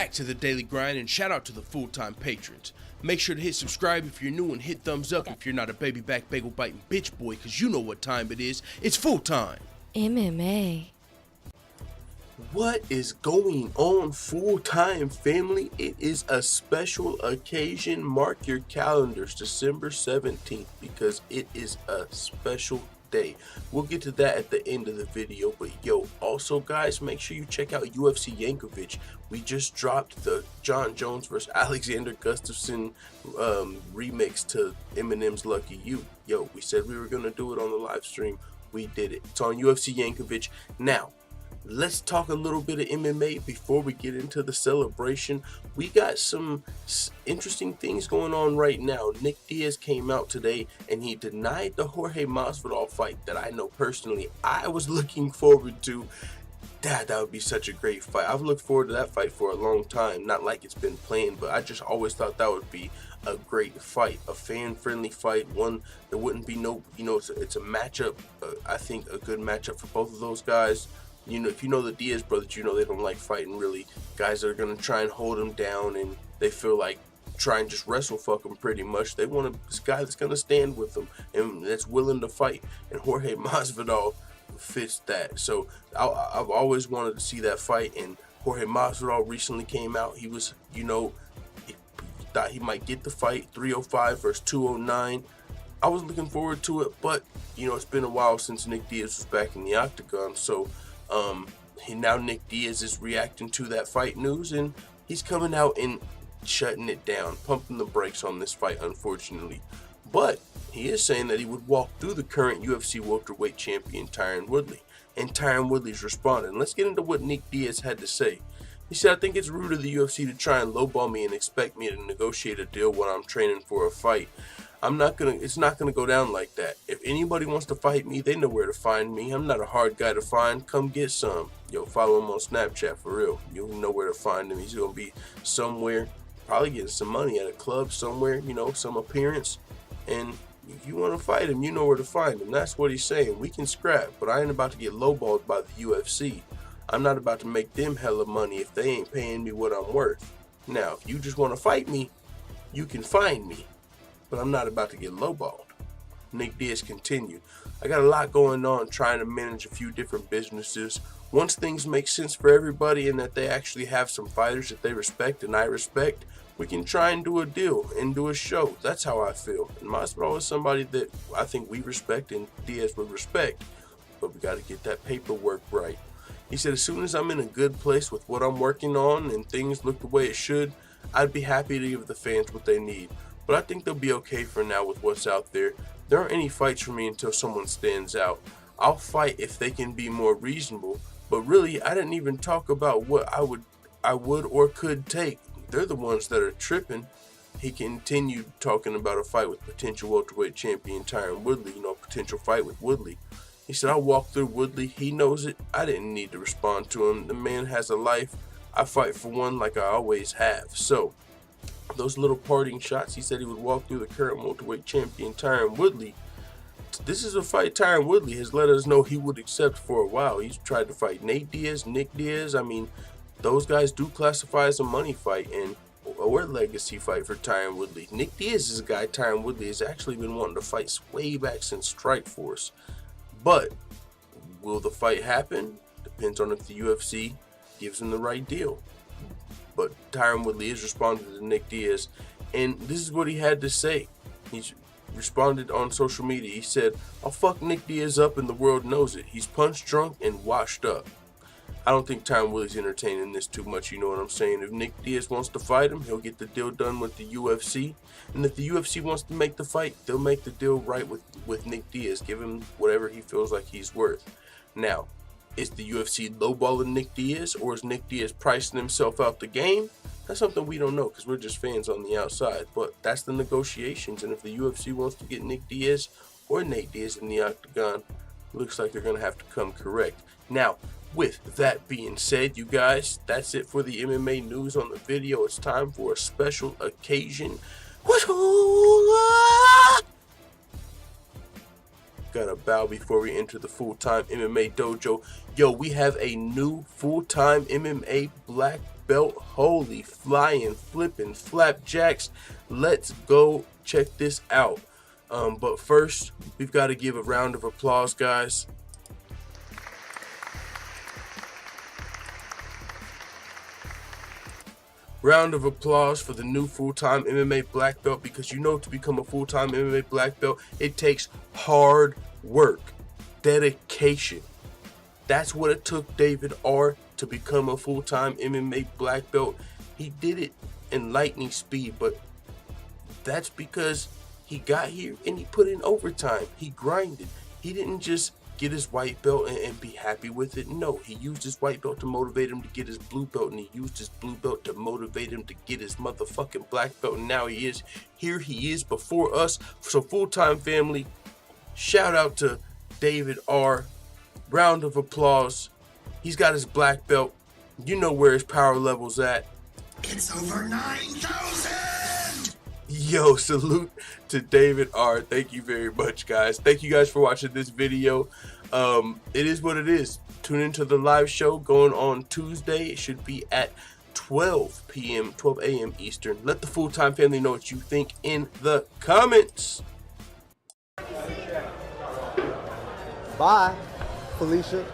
back to the daily grind, and shout out to the full-time patrons. Make sure to hit subscribe if you're new and hit thumbs up if you're not a baby back bagel biting bitch boy, cause you know what time it is. It's full time. MMA. What is going on, full-time family? It is a special occasion. Mark your calendars, December 17th, because it is a special day. We'll get to that at the end of the video, but also guys, make sure you check out UFC Yankovic. We just dropped the John Jones vs. Alexander Gustafsson remix to Eminem's Lucky You. We said we were gonna do it on the live stream. We did it. It's on UFC Yankovic. Now let's talk a little bit of MMA before we get into the celebration. We got some interesting things going on right now. Nick Diaz came out today and he denied the Jorge Masvidal fight that I know personally I was looking forward to. That would be such a great fight. I've looked forward to that fight for a long time. Not like it's been planned, but I just always thought that would be a great fight, a fan-friendly fight, one that wouldn't be it's a matchup. I think a good matchup for both of those guys. If you know the Diaz brothers, you know they don't like fighting really guys that are going to try and hold them down, and they feel like try and just wrestle fuck them pretty much. They want this guy that's going to stand with them and that's willing to fight, and Jorge Masvidal fits that. So I've always wanted to see that fight, and Jorge Masvidal recently came out. He was, he thought he might get the fight, 305 versus 209. I was looking forward to it, but it's been a while since Nick Diaz was back in the octagon, so now Nick Diaz is reacting to that fight news, and he's coming out and shutting it down, pumping the brakes on this fight, unfortunately. But he is saying that he would walk through the current UFC welterweight champion Tyron Woodley, and Tyron Woodley's responding. Let's get into what Nick Diaz had to say. He said, "I think it's rude of the UFC to try and lowball me and expect me to negotiate a deal when I'm training for a fight. It's not gonna go down like that. If anybody wants to fight me, they know where to find me. I'm not a hard guy to find. Come get some." Follow him on Snapchat for real. You'll know where to find him. He's gonna be somewhere, probably getting some money at a club somewhere, some appearance. And if you want to fight him, you know where to find him. That's what he's saying. We can scrap, but I ain't about to get lowballed by the UFC. I'm not about to make them hella money if they ain't paying me what I'm worth. Now, if you just want to fight me, you can find me, but I'm not about to get lowballed. Nick Diaz continued, "I got a lot going on trying to manage a few different businesses. Once things make sense for everybody and that they actually have some fighters that they respect and I respect, we can try and do a deal and do a show. That's how I feel." And Masvidal is somebody that I think we respect and Diaz would respect, but we got to get that paperwork right. He said, "As soon as I'm in a good place with what I'm working on and things look the way it should, I'd be happy to give the fans what they need. But I think they'll be okay for now with what's out there. There aren't any fights for me until someone stands out. I'll fight if they can be more reasonable, but really I didn't even talk about what I would or could take. They're the ones that are tripping." He continued talking about a fight with potential welterweight champion Tyron Woodley, potential fight with Woodley. He said, "I walked through Woodley. He knows it. I didn't need to respond to him. The man has a life. I fight for one like I always have." So those little parting shots, he said he would walk through the current welterweight champion Tyron Woodley. This is a fight Tyron Woodley has let us know he would accept for a while. He's tried to fight Nate Diaz, Nick Diaz. I mean, those guys do classify as a money fight and or legacy fight for Tyron Woodley. Nick Diaz is a guy Tyron Woodley has actually been wanting to fight way back since Strikeforce. But will the fight happen? Depends on if the UFC gives him the right deal. But Tyron Woodley is responding to Nick Diaz, and this is what he had to say. He's responded on social media. He said, "I'll fuck Nick Diaz up and the world knows it. He's punch drunk and washed up." I don't think Tyron Woodley's entertaining this too much, you know what I'm saying? If Nick Diaz wants to fight him, he'll get the deal done with the UFC. And if the UFC wants to make the fight, they'll make the deal right with Nick Diaz. Give him whatever he feels like he's worth. Now, is the UFC lowballing Nick Diaz, or is Nick Diaz pricing himself out the game? That's something we don't know because we're just fans on the outside. But that's the negotiations. And if the UFC wants to get Nick Diaz or Nate Diaz in the octagon, looks like they're going to have to come correct. Now, with that being said, you guys, that's it for the MMA news on the video. It's time for a special occasion. Gotta bow before we enter the full-time MMA dojo. We have a new full-time MMA black belt. Holy flying, flipping flapjacks. Let's go check this out. But first, we've got to give a round of applause, guys. Round of applause for the new full-time MMA black belt, because you know, to become a full-time MMA black belt, it takes hard work, dedication. That's what it took David R. to become a full-time MMA black belt. He did it in lightning speed, but that's because he got here and he put in overtime. He grinded. He didn't just get his white belt and be happy with it. No, he used his white belt to motivate him to get his blue belt, and he used his blue belt to motivate him to get his motherfucking black belt, and now he is here. He is before us. So full-time family, shout out to David R. Round of applause. He's got his black belt. You know where his power level's at. It's over 9,000! Yo, salute to David R. Thank you very much, guys. Thank you guys for watching this video. It is what it is. Tune into the live show going on Tuesday. It should be at 12 a.m. Eastern. Let the full-time family know what you think in the comments. Bye, Felicia.